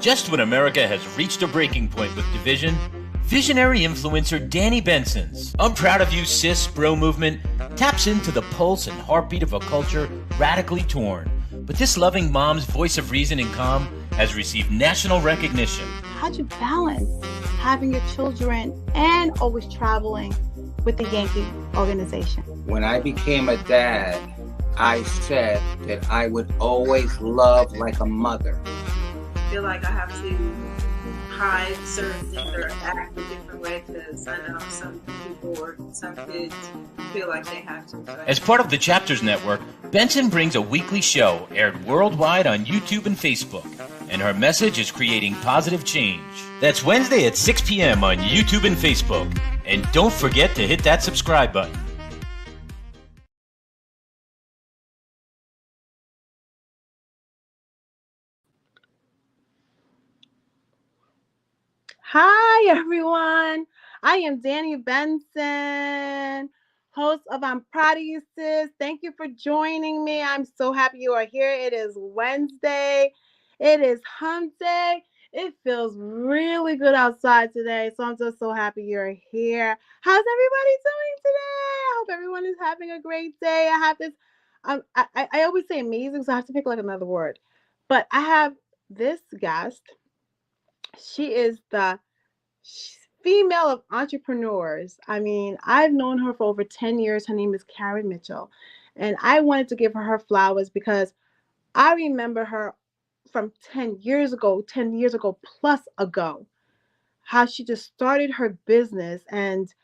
Just when America has reached a breaking point with division, visionary influencer Danni Benson's I'm Proud of You Sis bro movement taps into the pulse and heartbeat of a culture radically torn. But this loving mom's voice of reason and calm has received national recognition. How'd you balance having your children and always traveling with the Yankee organization? When I became a dad, I said that I would always love like a mother. I feel like I have to hide certain things or act a different way because I know some people or some kids feel like they have to. As part of the Chapters Network, Benson brings a weekly show aired worldwide on YouTube and Facebook, and her message is creating positive change. That's Wednesday at 6 p.m. on YouTube and Facebook. And don't forget to hit that subscribe button. Hi, everyone. I am Danni Benson, host of I'm Proud of You Sis. Thank you for joining me. I'm so happy you are here. It is Wednesday. It is hump day. It feels really good outside today, so I'm just so happy you're here. How's everybody doing today? I hope everyone is having a great day. I have this, I always say amazing, so I have to pick like another word. But I have this guest. She is the female of entrepreneurs. I mean, I've known her for over 10 years. Her name is Karen Mitchell. And I wanted to give her flowers because I remember her from 10 years ago plus ago, how she just started her business and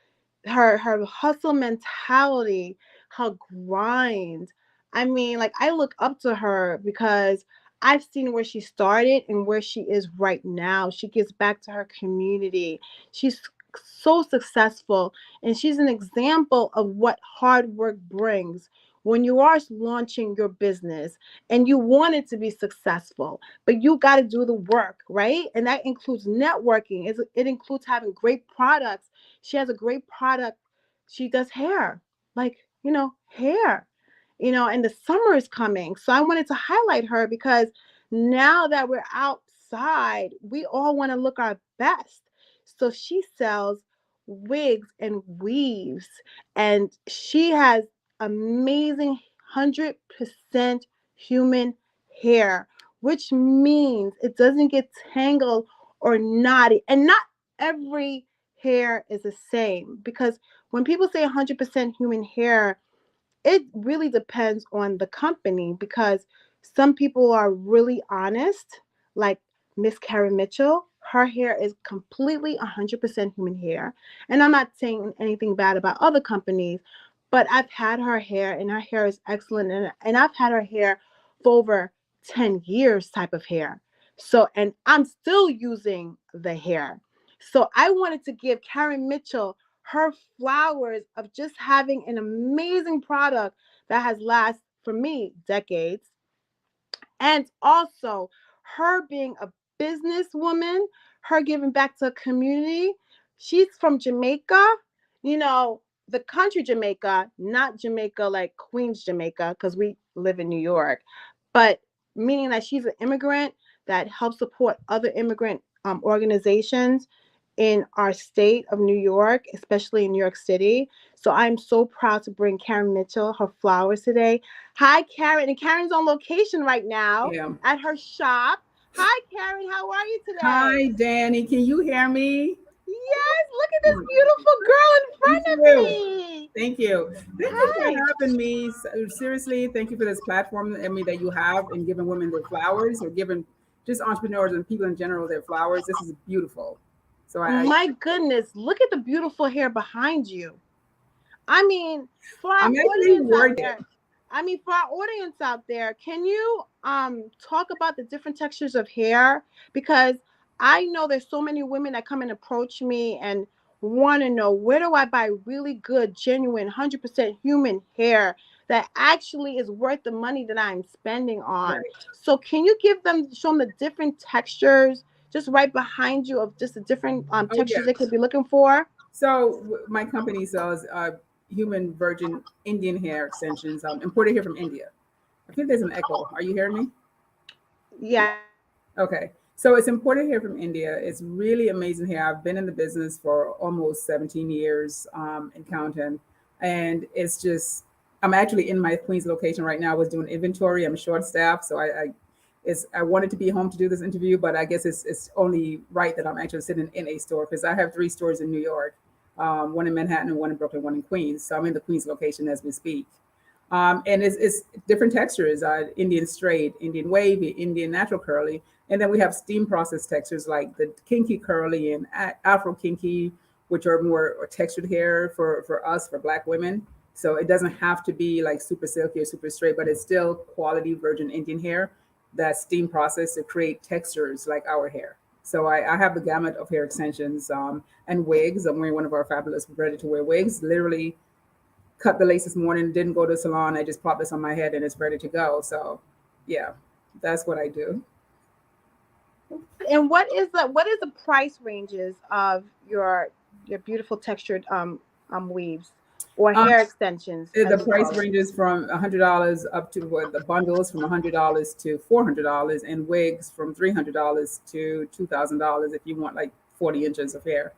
her hustle mentality, her grind. I mean, like, I look up to her because I've seen where she started and where she is right now. She gives back to her community. She's so successful, and she's an example of what hard work brings when you are launching your business and you want it to be successful, but you got to do the work, right? And that includes networking. It includes having great products. She has a great product. She does hair, like, hair. And the summer is coming. So I wanted to highlight her because now that we're outside, we all want to look our best. So she sells wigs and weaves, and she has amazing 100% human hair, which means it doesn't get tangled or knotty. And not every hair is the same, because when people say 100% human hair, it really depends on the company, because some people are really honest, like Miss Karen Mitchell. Her hair is completely 100% human hair. And I'm not saying anything bad about other companies, but I've had her hair and her hair is excellent. And I've had her hair for over 10 years type of hair. So, and I'm still using the hair. So I wanted to give Karen Mitchell her flowers of just having an amazing product that has lasted, for me, decades. And also her being a businesswoman, her giving back to the community. She's from Jamaica, the country Jamaica, not Jamaica like Queens, Jamaica, because we live in New York, but meaning that she's an immigrant that helps support other immigrant organizations in our state of New York, especially in New York City. So I'm so proud to bring Karen Mitchell her flowers today. Hi, Karen. And Karen's on location right now at her shop. Hi, Karen. How are you today? Hi, Danni. Can you hear me? Yes. Look at this beautiful girl in front of me. Thank you. Thank you for having me. Seriously, thank you for this platform, that you have, and giving women their flowers, or giving just entrepreneurs and people in general their flowers. This is beautiful. So my goodness, look at the beautiful hair behind you. I mean, for our audience out there, can you talk about the different textures of hair? Because I know there's so many women that come and approach me and want to know, where do I buy really good, genuine, 100% human hair that actually is worth the money that I'm spending on? Right. So can you show them the different textures just right behind you of just the different textures they could be looking for? So my company sells human virgin Indian hair extensions, imported here from India. I think there's an echo. Are you hearing me? Yeah. Okay. So it's imported hair from India. It's really amazing hair. I've been in the business for almost 17 years in counting, and it's just. I'm actually in my Queens location right now. I was doing inventory. I'm short staffed, so I wanted to be home to do this interview, but I guess it's only right that I'm actually sitting in a store because I have 3 stores in New York, one in Manhattan, and one in Brooklyn, one in Queens. So I'm in the Queens location as we speak. And it's different textures, Indian straight, Indian wavy, Indian natural curly. And then we have steam processed textures like the kinky curly and Afro kinky, which are more textured hair for us, for Black women. So it doesn't have to be like super silky or super straight, but it's still quality virgin Indian hair that's steam processed to create textures like our hair. So I have the gamut of hair extensions and wigs. I'm wearing one of our fabulous ready to wear wigs. Literally cut the lace this morning, didn't go to the salon. I just popped this on my head and it's ready to go. So yeah, that's what I do. And what is the price ranges of your beautiful textured weaves or hair extensions? The price ranges from $100 up to the bundles from $100 to $400, and wigs from $300 to $2,000 if you want like 40 inches of hair.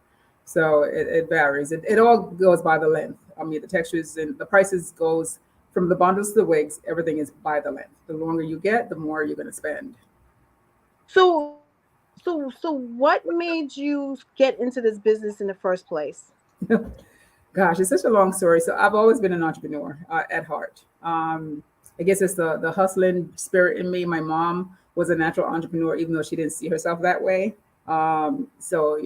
So it varies. It all goes by the length. I mean, the textures and the prices goes from the bundles to the wigs. Everything is by the length. The longer you get, the more you're going to spend. So what made you get into this business in the first place? Gosh, it's such a long story. So I've always been an entrepreneur at heart. I guess it's the hustling spirit in me. My mom was a natural entrepreneur, even though she didn't see herself that way. So,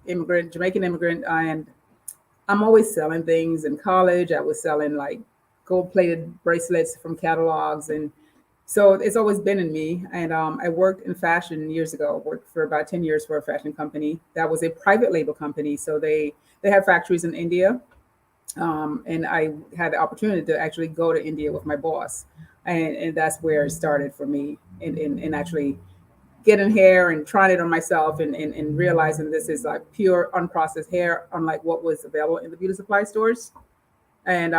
Jamaican immigrant, and I'm always selling things. In college, I was selling like gold-plated bracelets from catalogs, and so it's always been in me. And I worked in fashion years ago. Worked for about 10 years for a fashion company that was a private label company. So they had factories in India, and I had the opportunity to actually go to India with my boss, and that's where it started for me in actually getting hair and trying it on myself and realizing this is like pure unprocessed hair, unlike what was available in the beauty supply stores. And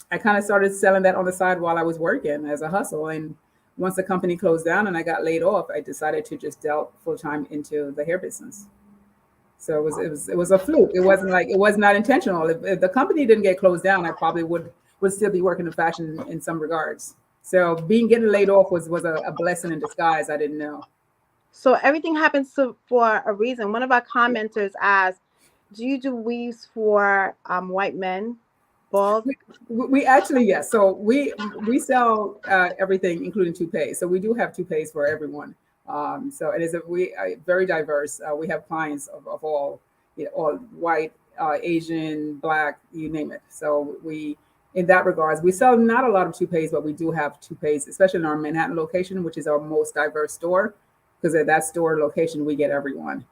I kind of started selling that on the side while I was working as a hustle. And once the company closed down and I got laid off, I decided to just delve full time into the hair business. So it was a fluke. It was not intentional. If the company didn't get closed down, I probably would still be working in fashion in some regards. So getting laid off was a blessing in disguise. I didn't know. So everything happens for a reason. One of our commenters asked, "Do you do weaves for white men, bald?" We actually, yes. So we sell everything, including toupees. So we do have toupees for everyone. So it is very diverse. We have clients of all, all white, Asian, Black, you name it. So in that regards, we sell not a lot of toupees, but we do have toupees, especially in our Manhattan location, which is our most diverse store. Because at that store location, we get everyone.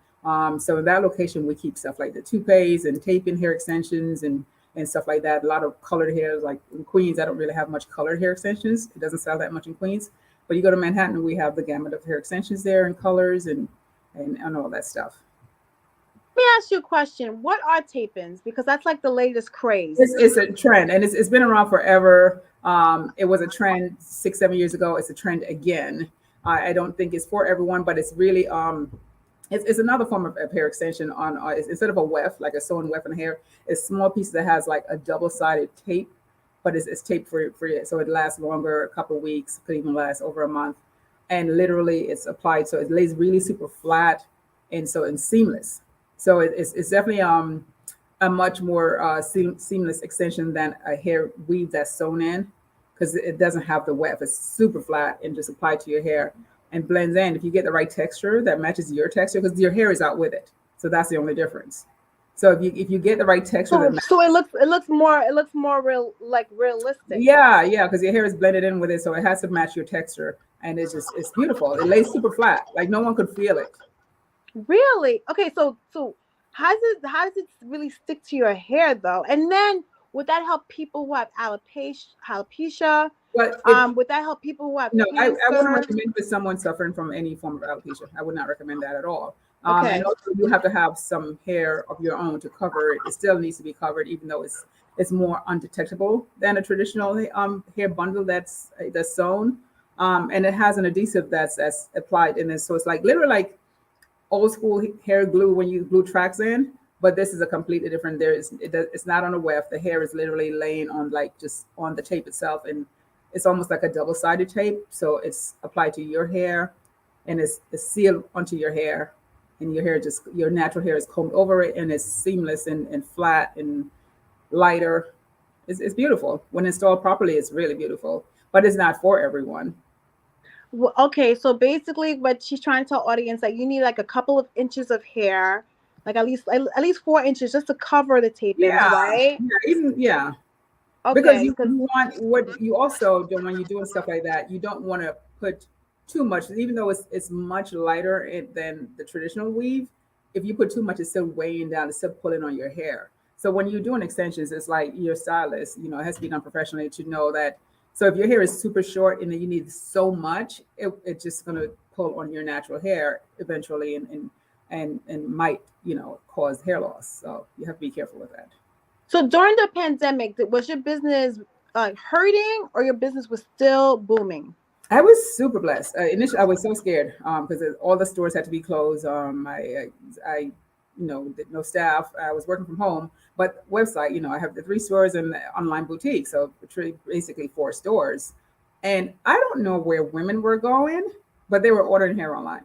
So in that location, we keep stuff like the toupees and taping hair extensions and stuff like that. A lot of colored hairs, like in Queens, I don't really have much colored hair extensions. It doesn't sell that much in Queens. But you go to Manhattan, we have the gamut of hair extensions there and colors and all that stuff. Let me ask you a question. What are tape-ins? Because that's like the latest craze. It's a trend, and it's been around forever. It was a trend 6-7 years ago. It's a trend again. I don't think it's for everyone, but it's really it's another form of hair extension on instead of a weft, like a sewn weft in hair. It's a small piece that has like a double-sided tape, but it's taped for it, so it lasts longer, a couple of weeks, could even last over a month. And literally, it's applied so it lays really super flat and seamless. So it's definitely a much more seamless extension than a hair weave that's sewn in, because it doesn't have the weft. It's super flat and just applied to your hair and blends in. If you get the right texture that matches your texture, because your hair is out with it, so that's the only difference. So if you get the right texture, so it looks more realistic. Yeah, because your hair is blended in with it, so it has to match your texture, and it's beautiful. It lays super flat, like no one could feel it. Really? Okay, so how does it really stick to your hair though? And then would that help people who have alopecia? Would that help people who have no? I wouldn't recommend for someone suffering from any form of alopecia. I would not recommend that at all. Okay. And also, you have to have some hair of your own to cover it. It still needs to be covered, even though it's more undetectable than a traditional hair bundle that's sewn. And it has an adhesive that's applied in it, so it's like literally like old school hair glue when you glue tracks in, but this is a completely different. It's not on a weft. The hair is literally laying on like just on the tape itself, and it's almost like a double-sided tape. So it's applied to your hair, and it's sealed onto your hair, and your natural hair is combed over it, and it's seamless and flat and lighter. It's beautiful when installed properly. It's really beautiful, but it's not for everyone. Okay, so basically, what she's trying to tell audience that you need like a couple of inches of hair, like at least 4 inches, just to cover the tape ins, Yeah, right? yeah. Because Okay, because you want what you also don't when you're doing stuff like that, you don't want to put too much, even though it's much lighter than the traditional weave. If you put too much, it's still weighing down, it's still pulling on your hair. So when you're doing extensions, it's like your stylist, it has to be done professionally to know that. So if your hair is super short and then you need so much, it's just going to pull on your natural hair eventually, and might cause hair loss. So you have to be careful with that. so during the pandemic, was your business hurting or your business was still booming? I was super blessed. Initially, I was so scared because all the stores had to be closed. Did no staff. I was working from home, but website. I have the 3 stores and the online boutique, so basically 4 stores. And I don't know where women were going, but they were ordering hair online.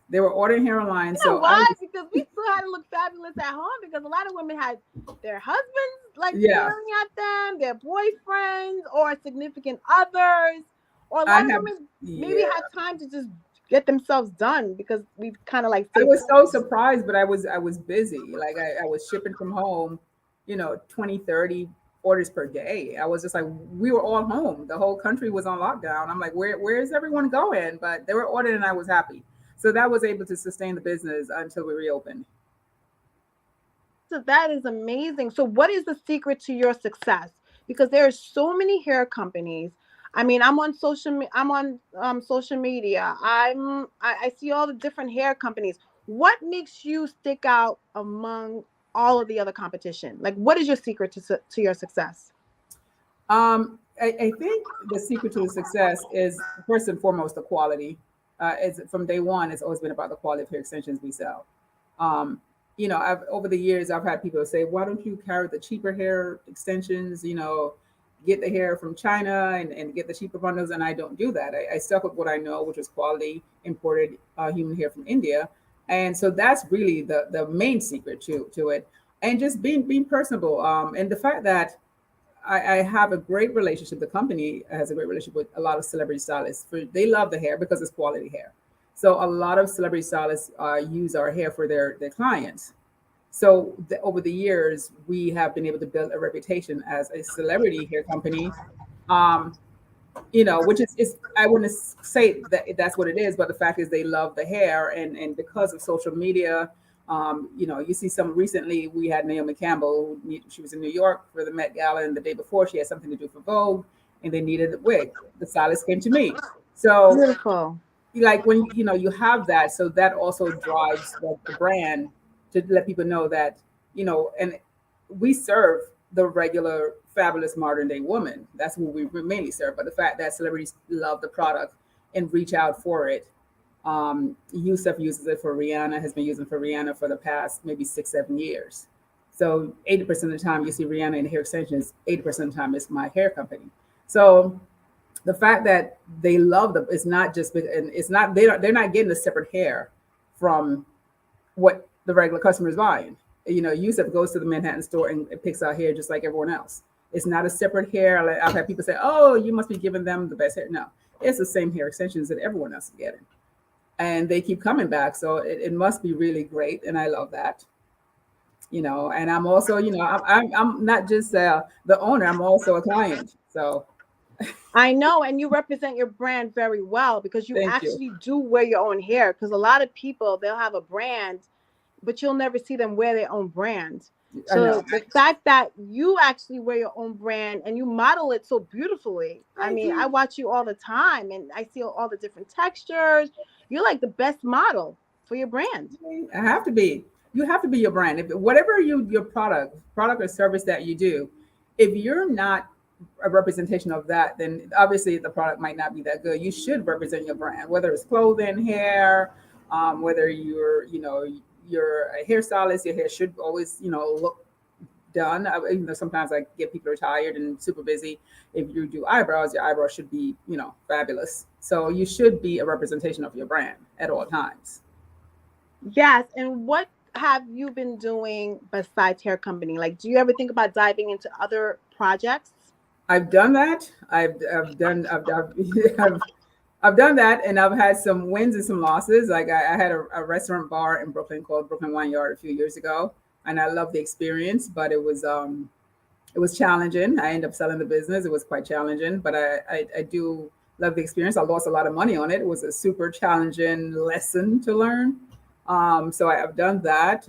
They were ordering hair online. You know So I why? was, Because we still had to look fabulous at home because a lot of women had their husbands like yeah, staring at them, their boyfriends or significant others, or a I lot of have, women maybe yeah. had time to just get themselves done because we kind of like I stayed was so home. surprised, but I was busy. Like I was shipping from home, 20, 30 orders per day. I was just like, we were all home. The whole country was on lockdown. I'm like, where is everyone going? But they were ordering and I was happy. So that was able to sustain the business until we reopened. So that is amazing. So what is the secret to your success? Because there are so many hair companies. I mean, I'm on social media. I see all the different hair companies. What makes you stick out among all of the other competition? Like, what is your secret to your success? I think the secret to the success is first and foremost the quality. Is from day one, it's always been about the quality of hair extensions we sell. Um, I've over the years I've had people say, "Why don't you carry the cheaper hair extensions? Get the hair from China and get the cheaper bundles." And I don't do that. I stuck with what I know, which is quality imported human hair from India, and so that's really the main secret to it, and just being personable. And the fact that I have a great relationship. The company has a great relationship with a lot of celebrity stylists. They love the hair because it's quality hair. So a lot of celebrity stylists use our hair for their clients. So over the years, we have been able to build a reputation as a celebrity hair company. Um, which is I wouldn't say that that's what it is, but the fact is they love the hair, and because of social media, you see some recently we had Naomi Campbell. She was in New York for the Met Gala, and the day before she had something to do for Vogue, and they needed a wig. The stylist came to me. So Beautiful. like when you have that, so that also drives the brand to let people know that and we serve the regular fabulous modern day woman. That's who we mainly serve. But the fact that celebrities love the product and reach out for it. Yusuf uses it for Rihanna, has been using for Rihanna for the past maybe 6-7 years. So 80% of the time you see Rihanna in hair extensions, 80% of the time it's my hair company. So the fact that they love them, it's not just, and it's not, they're not getting a separate hair from what the regular customer is buying. Yusuf goes to the Manhattan store and picks out hair just like everyone else. It's not a separate hair. Like, I've had people say, "Oh, you must be giving them the best hair." No, it's the same hair extensions that everyone else is getting, and they keep coming back. So it must be really great, and I love that. And I'm also, I'm not just the owner. I'm also a client. So I know, and you represent your brand very well because you thank you. actually do wear your own hair. Because a lot of people they'll have a brand, but you'll never see them wear their own brand. I So know. the fact that you actually wear your own brand and you model it so beautifully. I Thank mean, I you. watch you all the time and I see all the different textures. You're like the best model for your brand. I have to be. You have to be your brand. If whatever your product or service that you do, if you're not a representation of that, then obviously the product might not be that good. You should represent your brand, whether it's clothing, hair, Whether you're a hairstylist, your hair should always, look done. Sometimes I get people are tired and super busy. If you do eyebrows, your eyebrows should be, fabulous. So you should be a representation of your brand at all times. Yes. And what have you been doing besides hair company? Like, do you ever think about diving into other projects? I've done that. I've, I've done that, and I've had some wins and some losses. Like I had a restaurant bar in Brooklyn called Brooklyn Wine Yard a few years ago, and I loved the experience, but it was challenging. I ended up selling the business. It was quite challenging, but I do love the experience. I lost a lot of money on it. It was a super challenging lesson to learn. So I've done that.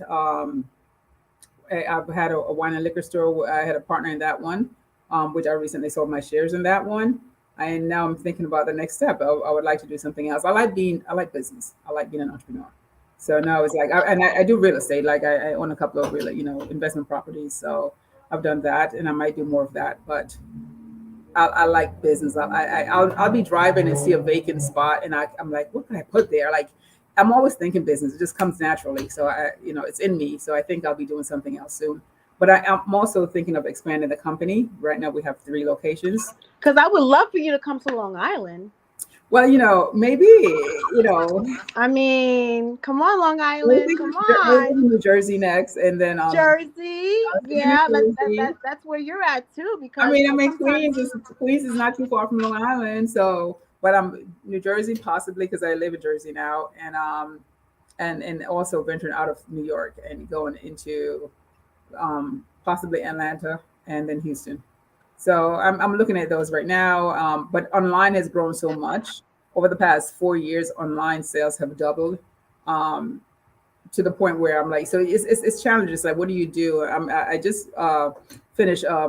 I've had a wine and liquor store. I had a partner in that one, which I recently sold my shares in that one. And now I'm thinking about the next step. I would like to do something else. I like business. I like being an entrepreneur. So now it's like, I do real estate. Like I own a couple of real, investment properties. So I've done that, and I might do more of that. But I like business. I'll be driving and see a vacant spot, and I'm like, what can I put there? Like, I'm always thinking business. It just comes naturally. So it's in me. So I think I'll be doing something else soon. But I'm also thinking of expanding the company. Right now we have 3 locations. Because I would love for you to come to Long Island. Well, maybe, I mean, come on, Long Island. Come on. New Jersey next, and then Jersey. Yeah, that's where you're at too. Because Queens is not too far from Long Island. So, but I'm New Jersey possibly because I live in Jersey now, and also venturing out of New York and going into possibly Atlanta and then Houston. So I'm looking at those right now. But online has grown so much over the past 4 years. Online sales have doubled to the point where I'm like, so it's challenging. It's like, what do you do? I just finished. I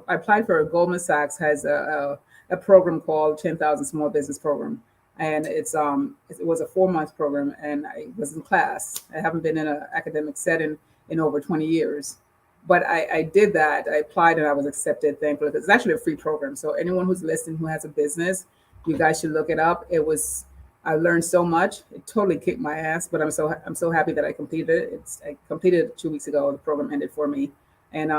applied for a Goldman Sachs has a program called 10,000 Small Business Program, and it was a 4-month program, and I was in class. I haven't been in an academic setting in over 20 years. But I did that. I applied and I was accepted, thankfully. It's actually a free program. So anyone who's listening who has a business, you guys should look it up. I learned so much. It totally kicked my ass, but I'm so happy that I completed it. I completed it 2 weeks ago. The program ended for me. And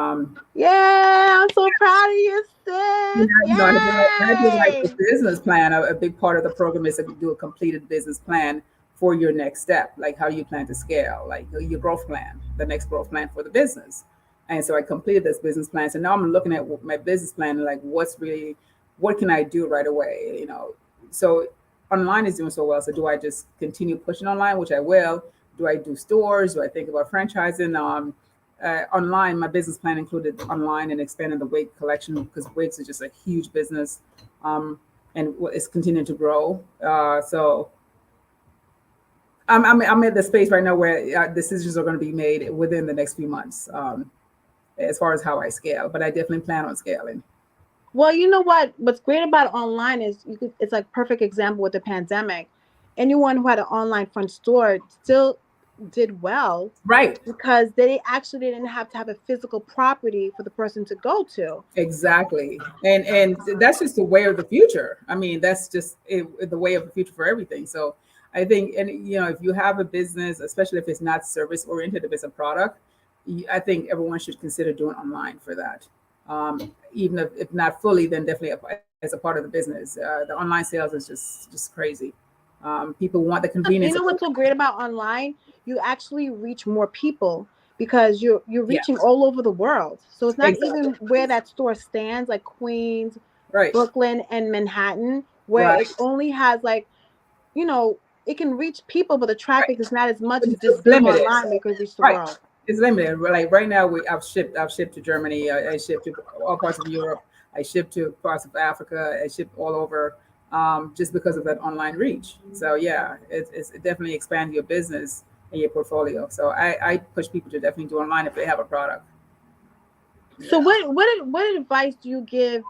yeah, I'm so proud of you, sis. I do like the business plan. A big part of the program is to do a completed business plan for your next step, like how you plan to scale, like your growth plan, the next growth plan for the business. And so I completed this business plan. So now I'm looking at my business plan and like, what can I do right away? So online is doing so well. So do I just continue pushing online, which I will? Do I do stores? Do I think about franchising? Online, my business plan included online and expanding the wig collection because wigs is just a huge business, and it's continuing to grow. So I'm at the space right now where decisions are going to be made within the next few months. As far as how I scale, but I definitely plan on scaling. Well, you know what's great about online is it's like perfect example with the pandemic. Anyone who had an online front store still did well, right? Because they actually didn't have to have a physical property for the person to go to. Exactly, and that's just the way of the future. I mean, that's just the way of the future for everything. So I think, and if you have a business, especially if it's not service oriented, if it's a product, I think everyone should consider doing online for that. Even if not fully, then definitely as a part of the business. The online sales is just crazy. People want the convenience. You know what's so great about online? You actually reach more people because you're reaching all over the world. So it's not even where that store stands, like Queens, right, Brooklyn, and Manhattan, where it only has like, it can reach people, but the traffic is not as much as just limited. Online where it can reach the world. It's limited. Like right now, I've shipped to Germany. I shipped to all parts of Europe. I shipped to parts of Africa. I shipped all over, just because of that online reach. So yeah, it's definitely expand your business and your portfolio. So I push people to definitely do online if they have a product. So what advice do you give?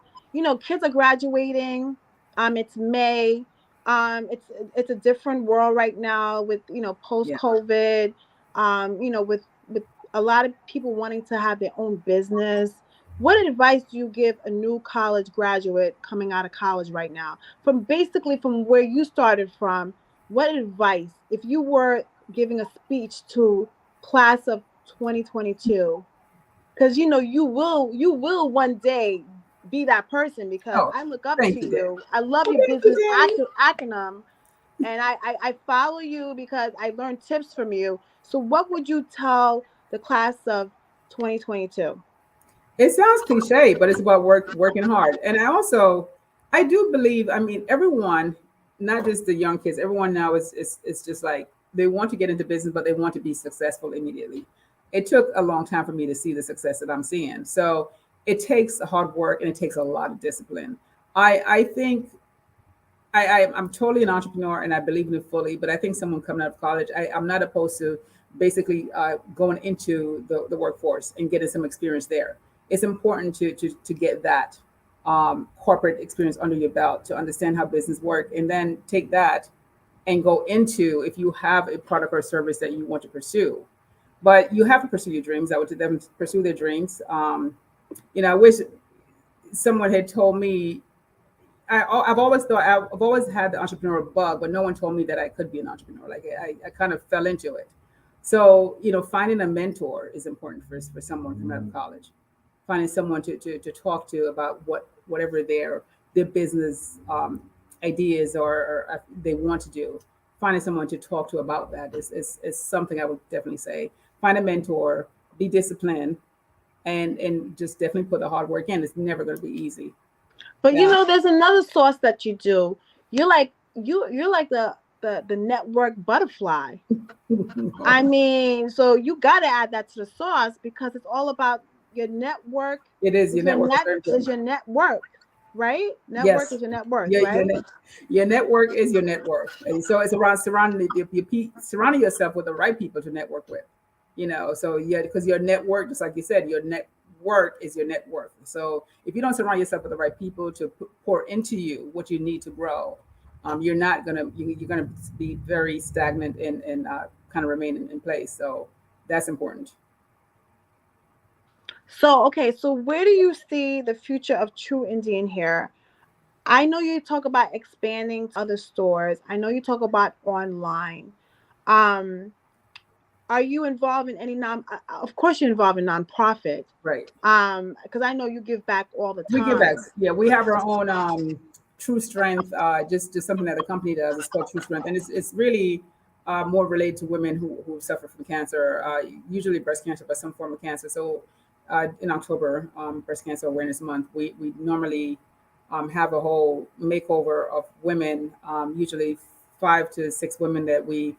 Kids are graduating. It's May. It's a different world right now with post COVID. With a lot of people wanting to have their own business. What advice do you give a new college graduate coming out of college right now, from where you started from, what advice, if you were giving a speech to class of 2022, because you will one day be that person, because Oh, I look up thank to you, Danny. you. I love Oh, your thank you, business Danny. acronym, and I follow you because I learned tips from you. So what would you tell the class of 2022? It sounds cliche, but it's about working hard. And I do believe, I mean, everyone, not just the young kids, everyone now is just like they want to get into business, but they want to be successful immediately. It took a long time for me to see the success that I'm seeing. So it takes hard work and it takes a lot of discipline. I think I'm totally an entrepreneur and I believe in it fully. But I think someone coming out of college, I'm not opposed to basically going into the workforce and getting some experience there. It's important to get that corporate experience under your belt to understand how business work, and then take that and go into, if you have a product or service that you want to pursue. But you have to pursue your dreams. I would tell them to pursue their dreams. I wish someone had told me I've always thought I've always had the entrepreneurial bug, but no one told me that I could be an entrepreneur. Like I kind of fell into it. So finding a mentor is important for someone coming out of college. Finding someone to talk to about whatever their business ideas or they want to do. Finding someone to talk to about that is something I would definitely say. Find a mentor, be disciplined, and just definitely put the hard work in. It's never going to be easy. But Yeah. there's another sauce that you do. You're like the network butterfly. I mean, so you got to add that to the sauce, because it's all about your network. It is. Your Is your network is net very is important. your net worth, right? Network Yes. is your net worth, Your your right? net, your network is your net worth, and so it's around surrounding yourself with the right people to network with. So yeah, because your network, just like you said, your network is your net worth. So if you don't surround yourself with the right people to pour into you what you need to grow, you're gonna be very stagnant and kind of remain in place. So that's important. So, okay, so where do you see the future of True Indian here? I know you talk about expanding to other stores. I know you talk about online. Um, are you involved in any of course you're involved in nonprofit. Right. Because I know you give back all the We give back. time. Yeah, we have our own True Strength. Just something that the company does. It's called True Strength, and it's really more related to women who suffer from cancer, usually breast cancer, but some form of cancer. So in October, Breast Cancer Awareness Month, we normally have a whole makeover of women, usually 5 to 6 women that we.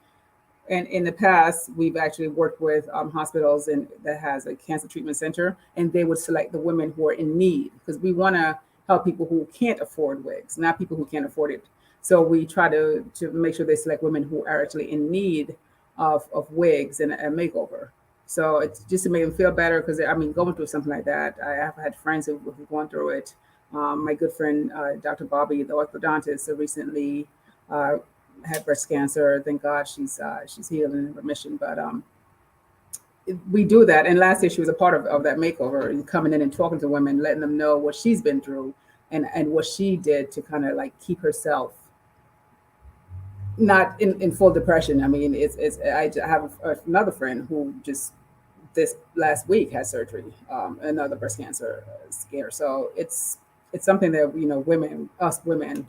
And in the past, we've actually worked with hospitals and that has a cancer treatment center, and they would select the women who are in need, because we want to help people who can't afford wigs, not people who can't afford it. So we try to make sure they select women who are actually in need of wigs and a makeover. So it's just to make them feel better, because I mean, going through something like that, I have had friends who've gone through it. My good friend, Dr. Bobby, the orthodontist, recently uh, had breast cancer. Thank God she's healed and in remission. But we do that. And last year she was a part of that makeover, coming in and talking to women, letting them know what she's been through and what she did to kind of like keep herself not in full depression. I mean, I have another friend who just this last week had surgery, another breast cancer scare. So it's something that us women,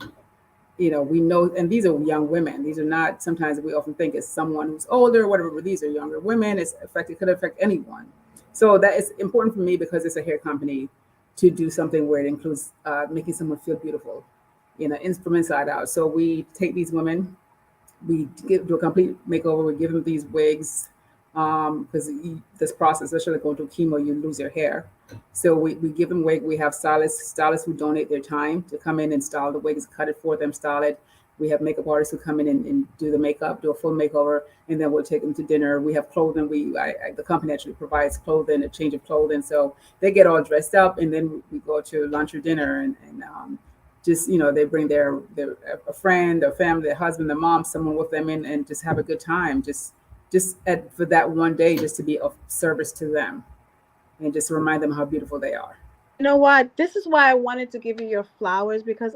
we know, and these are young women. These are not, sometimes we often think it's someone who's older or whatever, but these are younger women. Could affect anyone. So that is important for me, because it's a hair company, to do something where it includes making someone feel beautiful, from inside out. So we take these women, do a complete makeover. We give them these wigs, because this process, especially going through chemo, you lose your hair. So we give them wig. We have stylists who donate their time to come in and style the wigs, cut it for them, style it. We have makeup artists who come in and do the makeup, do a full makeover, and then we'll take them to dinner. We have clothing. The company actually provides clothing, a change of clothing, so they get all dressed up, and then we go to lunch or dinner, and just they bring their a friend, their family, their husband, their mom, someone with them, in and just have a good time. For that one day, just to be of service to them and just remind them how beautiful they are. You know what? This is why I wanted to give you your flowers, because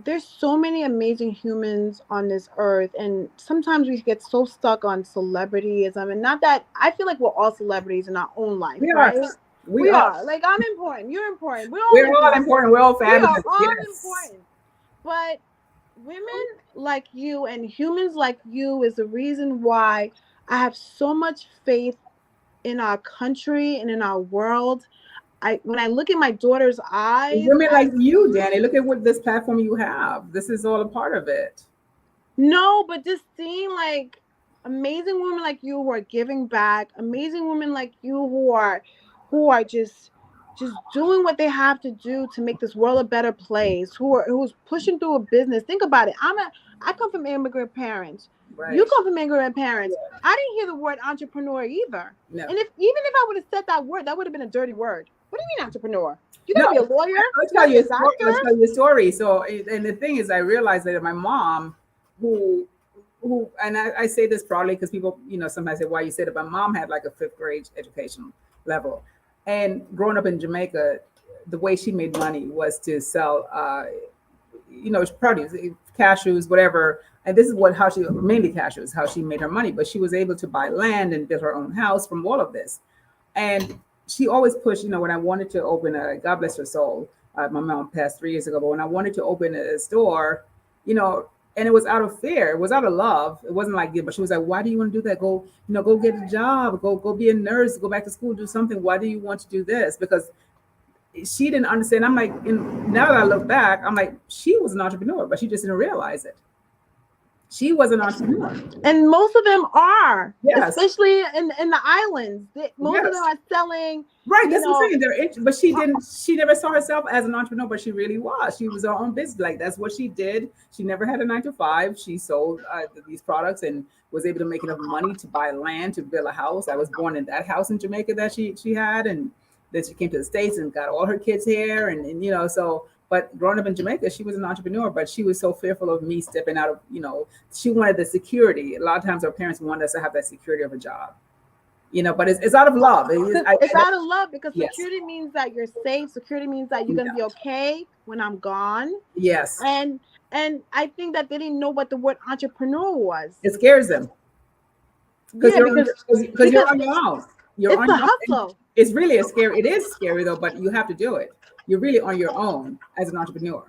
there's so many amazing humans on this earth, and sometimes we get so stuck on celebrityism, and not that I feel like we're all celebrities in our own life, We are. right? We We are. are. Like, I'm important, you're important, we're all We're all important, important. We're all we are fabulous. all Yes. important. But women like you and humans like you is the reason why I have so much faith in our country and in our world. When I look in my daughter's eyes, Women like you, Danny, look at what this platform you have. This is all a part of it. no, but just seeing like amazing women like you who are giving back, amazing women like you who are just doing what they have to do to make this world a better place, who's pushing through a business. Think about it. I come from immigrant parents. You Right. come from immigrant parents. Yeah. I didn't hear the word entrepreneur either. No. And if I would have said that word, that would have been a dirty word. What do you mean entrepreneur? You No, gotta be a lawyer. I'll You tell gotta be you a a story. doctor. I'll tell you a story. So, and the thing is, I realized that my mom, who, and I say this proudly because people, sometimes say, why you say that. My mom had like a fifth grade education level. And growing up in Jamaica, the way she made money was to sell, produce, cashews, whatever. And this is how she, mainly cashews, how she made her money. But she was able to buy land and build her own house from all of this. And she always pushed, when I wanted to open God bless her soul, my mom passed 3 years ago, but when I wanted to open a store, and it was out of fear, it was out of love. It wasn't like, but she was like, why do you want to do that? Go get a job, go be a nurse, go back to school, do something. Why do you want to do this? Because she didn't understand. I'm like, now that I look back, I'm like, she was an entrepreneur, but she just didn't realize it. She was an entrepreneur. And most of them are, Yes. especially in the islands. Most of them Yes. are selling. Right, that's what I'm saying. But she didn't. She never saw herself as an entrepreneur, but she really was. She was her own business. Like that's what she did. She never had a 9 to 5. She sold these products and was able to make enough money to buy land to build a house. I was born in that house in Jamaica that she had, and then she came to the States and got all her kids here, and so. But growing up in Jamaica, she was an entrepreneur, but she was so fearful of me stepping out of, she wanted the security. A lot of times our parents want us to have that security of a job. But it's out of love. It's out of love because Yes. security means that you're safe. Security means that you're gonna be Yeah. okay when I'm gone. Yes. And I think that they didn't know what the word entrepreneur was. It scares them because Yeah, you're on your own. You're on it's a your own. hustle. It's really scary. It is scary though, but you have to do it. You're really on your own as an entrepreneur.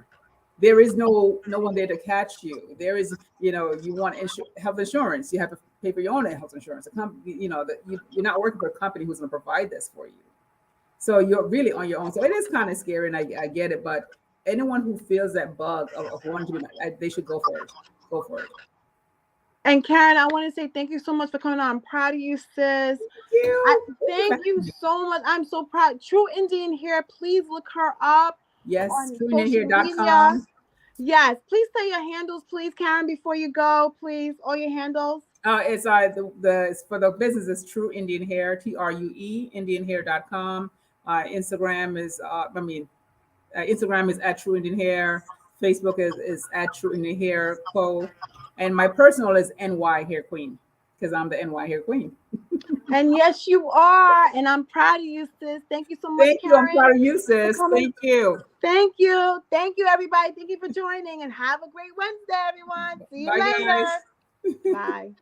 There is no one there to catch you. There is, you want health insurance. You have to pay for your own health insurance. You're not working for a company who's going to provide this for you. So you're really on your own. So it is kind of scary, and I get it. But anyone who feels that bug of wanting to be, they should go for it. Go for it. And Karen, I want to say thank you so much for coming on. I'm proud of you, sis. Thank you so much. I'm so proud. True Indian Hair. Please look her up. Yes, on social media. trueindianhair.com. Yes, please say your handles, please, Karen, before you go, please. All your handles. It's the for the business is True Indian Hair, TRUE Indianhair.com. Instagram is Instagram is at True Indian Hair. Facebook is at True Indian Hair Co. And my personal is NY Hair Queen because I'm the NY Hair Queen. And yes, you are. And I'm proud of you, sis. Thank you so much, Thank Karen. you. I'm proud of you, sis. Thank you. Thank you. Thank you, everybody. Thank you for joining and have a great Wednesday, everyone. See you later. Bye.